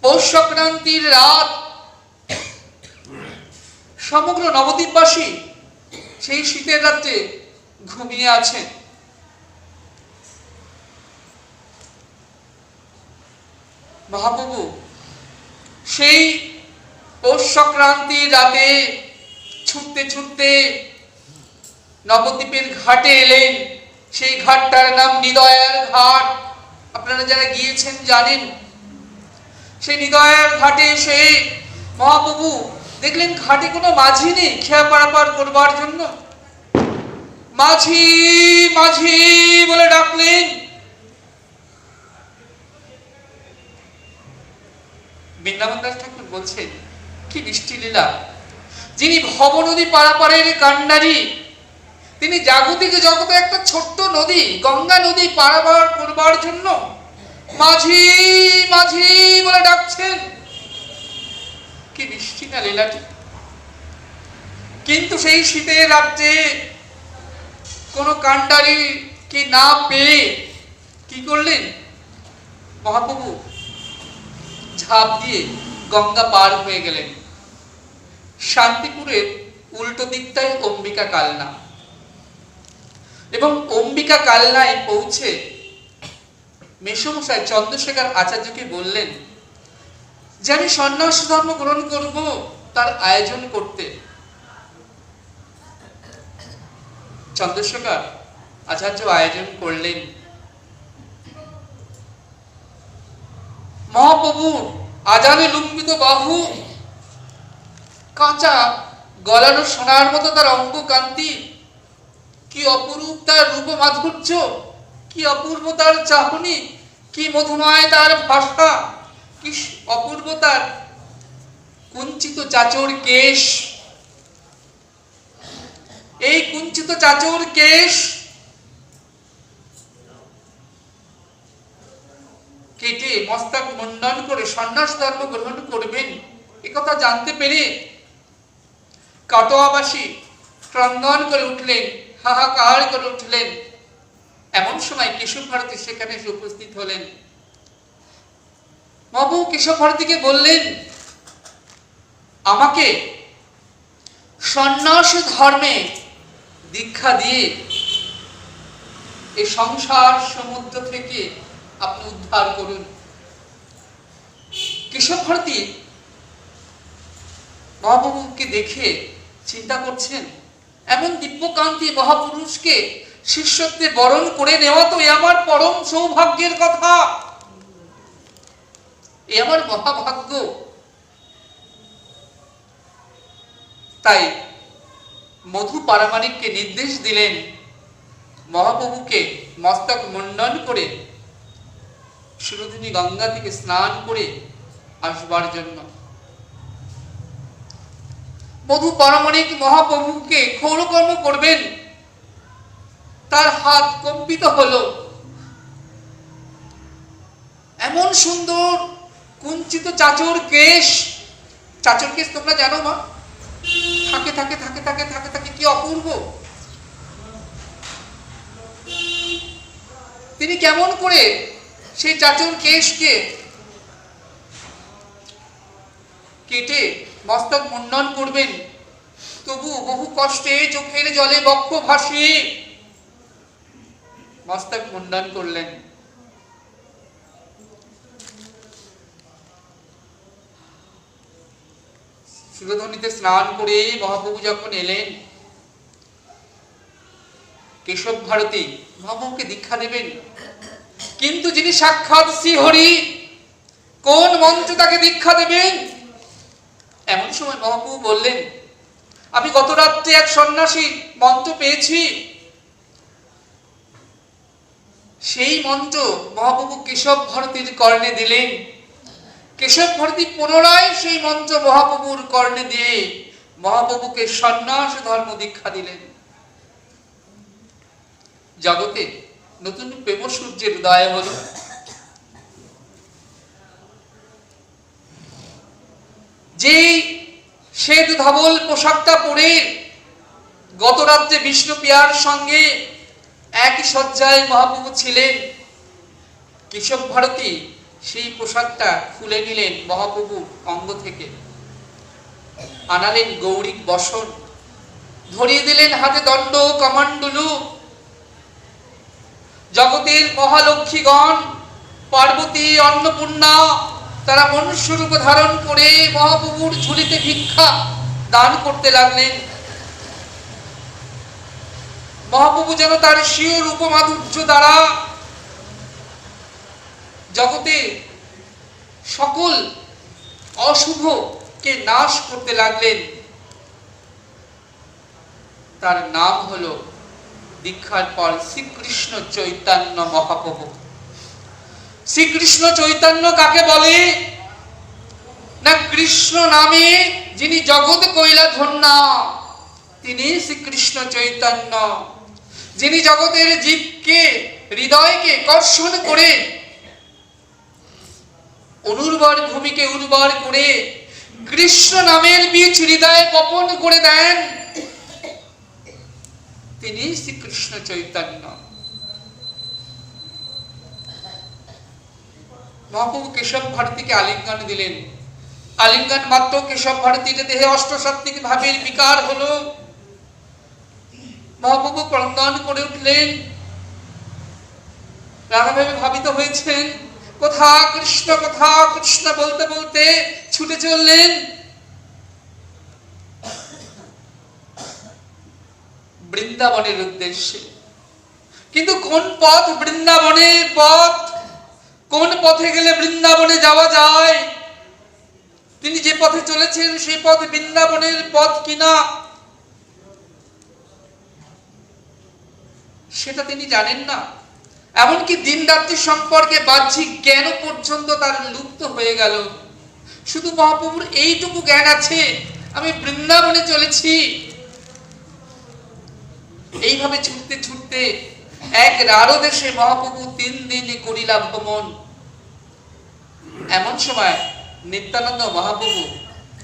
পৌষ সংক্রান্তির রাত সমগ্র নবদ্বীপবাসী সেই শীতের রাত্রে ঘুমিয়ে আছেন। মহাপ্রভু সেই পৌষ সংক্রান্তির রাতে ছুটতে ছুটতে নবদ্বীপের ঘাটে এলেন। সেই ঘাটটার নাম হৃদয়ের ঘাট। আপনারা যারা গিয়েছেন জানেন। সেই হৃদয়ের ঘাটে এসে মহাপ্রভু দেখলেন ঘাটে কোনো মাঝি নেই খেয়া পারাপার করবার জন্য। মাঝি মাঝি বলে ডাকলেন। বৃন্দাবন দাস ঠাকুর বলছেন, কি মিষ্টি লীলা! যিনি ভব নদী পারাপারের কান্ডারী, তিনি জাগতিক জগতে একটা ছোট্ট নদী গঙ্গা নদী পারাপার করবার জন্য মাঝি মাঝি বলে ডাকছেন। কি মিষ্টি না লীলাটি! কিন্তু সেই শীতের রাত্রে কোন কান্ডারী কি না পেয়ে কি করলেন? মহাপ্রভু ঝাঁপ দিয়ে গঙ্গা পার হয়ে গেলেন। শান্তিপুরের উল্টো দিকটায় অম্বিকা কালনা, এবং অম্বিকা কালনায় পৌঁছে মেসমশাই চন্দ্রশেখর আচার্যকে বললেন যে আমি সন্ন্যাস ধর্ম গ্রহণ করব, তার আয়োজন করতে। চন্দ্রশেখর আচার্য আয়োজন করলেন। মহাপ্রভুর আজানে লুম্বিত বাহু, কাঁচা গলানো সোনার মতো তার অঙ্গ কান্তি, কি অপরূপ তার রূপ মাধুর্য, কি অপূর্ব তার চাহনি, কি মধুময় তার ভাষা, কি অপূর্ব তার কুঞ্চিত চাচর কেশ। এই কুঞ্চিত চাচর কেশ কেটে মস্তক মুন্ডন করে সন্ন্যাস ধর্ম গ্রহণ করবেন একথা জানতে পেরে কাটোয়াবাসী ক্রন্দন করে উঠলেন, হাহাকার করে উঠলেন। এমন সময় কেশব ভারতী সেখানে এসে উপস্থিত হলেন। মহাপ্রভু কেশব ভারতীকে বললেন, আমাকে সন্ন্যাস ধর্মে দীক্ষা দিয়ে এই সংসার সমুদ্র থেকে আপনি উদ্ধার করুন। কেশব ভারতী মহাপ্রভুকে দেখে চিন্তা করছেন, এমন দিব্যকান্তি মহাপুরুষকে শিষ্যত্বে বরণ করে নেওয়া তো এ আমার পরম সৌভাগ্যের কথা, এ আমার মহাভাগ্য। তাই মধু পারমাণিককে নির্দেশ দিলেন মহাপ্রভুকে মস্তক মুন্ডন করে সুরধিনী গঙ্গা থেকে স্নান করে আসবার জন্য। মধু পারমাণিক মহাপ্রভুকে ক্ষৌরকর্ম করবেন, তার হাত কম্পিত হলো। এমন সুন্দর কুঞ্চিত চাচর কেশ, চাচর কেশ তোমরা জানো মা, থাকে থাকে থাকে থাকে থাকে থাকে কি অপূর্ব! তিনি কেমন করে সেই চাচর কেশকে কেটে মস্তক মুন্ডন করবেন, তবু বহু কষ্টে চোখের জলে বক্ষ ভাসিয়ে মস্তক মুন্ডন করলেন। সুরধনীতে স্নান করে মহাপ্রভু যখন এলেন, কেশব ভারতী মহাপ্রভুকে দীক্ষা দেবেন। কিন্তু যিনি সাক্ষাৎ শ্রীহরি, কোন মন্ত্র তাকে দীক্ষা দেবেন? এমন সময় মহাপ্রভু বললেন, আমি গত রাত্রে এক সন্ন্যাসী মন্ত্র পেয়েছি। সেই মন্ত্র মহাপ্রভু কেশব ভারতীর কর্ণে দিলেন। কেশব ভারতী পুনরায় সেই মন্ত্র মহাপ্রভুর কর্ণে দিয়ে মহাপ্রভুকে সন্ন্যাস ধর্ম দীক্ষা দিলেন। জগতে নতুন প্রেম সূর্যের উদয় হলো। যে শ্বেত ধবল পোশাকটা পরে গত রাত্রে বিষ্ণু প্রিয়ার সঙ্গে একই শয্যায় মহাপ্রভু ছিলেন, কেশব ভারতী সেই পোশাকটা খুলে নিলেন মহাপ্রভুর অঙ্গ থেকে, আনালেন গৌরিক বসন, ধরিয়ে দিলেন হাতে দণ্ড কমণ্ডলু। জগতের মহালক্ষ্মীগণ পার্বতী, অন্নপূর্ণা তারা মনুষ্যরূপ ধারণ করে মহাপ্রভুর ঝুলিতে ভিক্ষা দান করতে লাগলেন। মহাপ্রভু যেন তার স্বীয় রূপমাধুর্য দ্বারা জগতে সকল অশুভকে নাশ করতে লাগলেন। তার নাম হলো দীক্ষার পর শ্রীকৃষ্ণ চৈতন্য মহাপ্রভু। শ্রীকৃষ্ণ চৈতন্য কাকে বলে না, কৃষ্ণ নামে যিনি জগৎ কইলা ধন্যা তিনি শ্রীকৃষ্ণ চৈতন্য। যিনি জগতের জীবকে, হৃদয়কে কর্ষণ করে অনুর্বর ভূমিকে উর্বর করে কৃষ্ণ নামের বীজ হৃদয়ে বপন করে দেন, তিনি শ্রীকৃষ্ণ চৈতন্য। মহাপ্রভু কেশব ভারতীকে আলিঙ্গন দিলেন। আলিঙ্গন মাত্র কেশব ভারতীর দেহে অষ্টসাত্ত্বিক ভাবের বিকার হলো। মহাপ্রভু ক্রন্দন করে উঠলেন, নানাভাবে ভাবিত হয়েছেন। কথা কৃষ্ণ বলতে বলতে ছুটে চললেন বৃন্দাবনের উদ্দেশ্যে। কিন্তু কোন পথ বৃন্দাবনের পথ? কোন পথে গেলে বৃন্দাবনে যাওয়া যায়? তিনি যে পথে চলেছেন সেই পথ বৃন্দাবনের পথ কিনা সেটা তিনি জানেন না। এমনকি দিন রাত্রি সম্পর্কে বাহ্যিক জ্ঞান পর্যন্ত তার লুপ্ত হয়ে গেল। শুধু মহাপ্রভুর এইটুকু জ্ঞান আছে, আমি বৃন্দাবনে চলেছি। এইভাবে ছুটতে ছুটতে এক রাঢ় দেশে মহাপ্রভু 3 দিন করিলা ভ্রমণ। এমন সময় নিত্যানন্দ মহাপ্রভু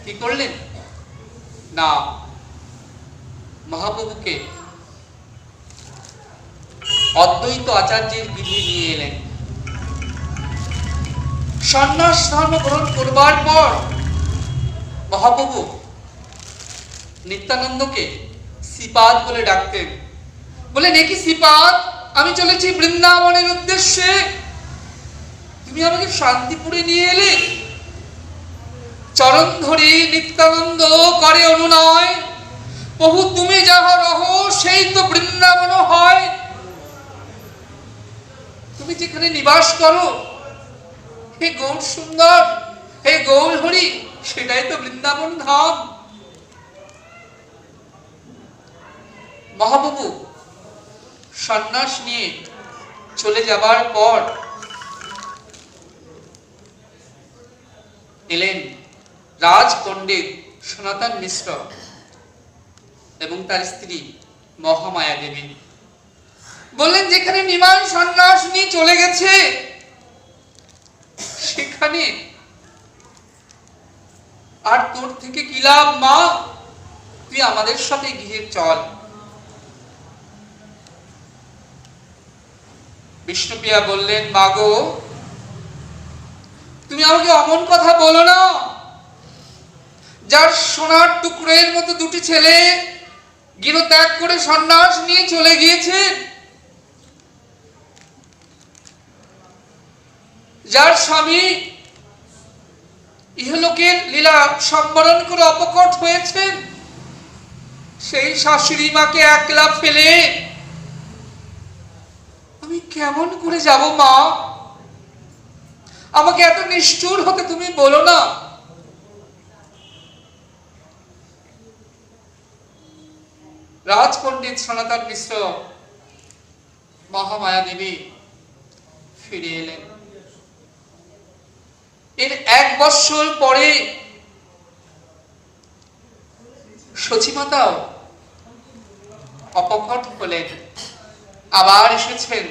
কি করলেন না, মহাপ্রভুকে অদ্বৈত আচার্যের গৃহে নিয়ে এলেন। সন্ন্যাস ধর্ম গ্রহণ করবার পর মহাপ্রভু নিত্যানন্দকে শ্রীপাদ বলে ডাকতেন। বলে নাকি শ্রীপাদ, আমি চলেছি বৃন্দাবনের উদ্দেশ্যে, তুমি আমাকে শান্তিপুরে নিয়ে এলে। চরণ ধরি নিত্যানন্দ করে অনুনয়, প্রভু তুমি যাহা রহ সেই তো বৃন্দাবন হয়। তুমি যেখানে নিবাস করো হে গৌর সুন্দর, হে গৌর হরি, সেটাই তো বৃন্দাবন ধাম। মহাপ্রভু সন্ন্যাস নিয়ে চলে যাবার পর এলেন রাজ পণ্ডিত সনাতন মিশ্র এবং তার স্ত্রী মহামায়া দেবী। বললেন, যেখানে নিমাই সন্ন্যাস নিয়ে চলে গেছে সেখানে আর তোর থেকে কি লাভ মা, তুই আমাদের সাথে গিয়ে চল। বিষ্ণুপ্রিয়া বললেন, মা গো, তুমি আমাকে অমন কথা বলো না। যার সোনার টুকরোর মতো 2টি ছেলে গৃহত্যাগ করে সন্ন্যাস নিয়ে চলে গিয়েছে, যার স্বামী ইহলোকের লীলা সম্বরণ করে অপকট হয়েছেন, সেই শাশুড়ি মাকে একলা ফেলে আমি কেমন করে যাব মা? আমাকে এত নিষ্ঠুর হতে তুমি বলো না। রাজ পণ্ডিত সনাতন মিশ্র, মহামায়া দেবী ফিরে এলেন। এর 1 বৎসর পরে সচিমাতাও অপকট হলেন। আবার এসেছেন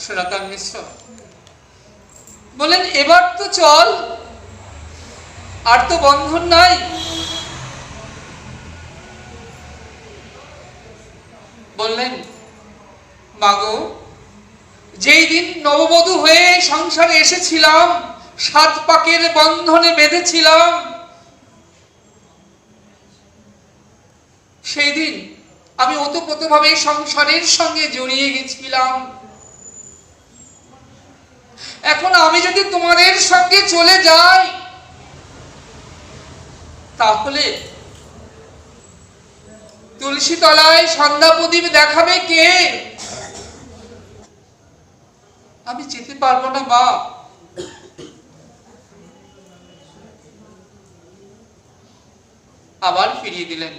সনাতন মিশ্র। বলেন, এবার তো চল, আর তো বন্ধন নাই। বললেন, মাগো, যেই দিন নববধূ হয়ে সংসারে এসেছিলাম, 7 পাকের বন্ধনে বেঁধেছিলাম, সেই দিন আমি ওতপ্রোতভাবে সংসারের সঙ্গে জড়িয়ে গেছিলাম। এখন আমি যদি তোমাদের সঙ্গে চলে যাই, তাহলে তুলসী তলায় সন্ধ্যা প্রদীপ দেখাবে কে? আমি যেতে পারবো না মা। আবার ফিরিয়ে দিলেন।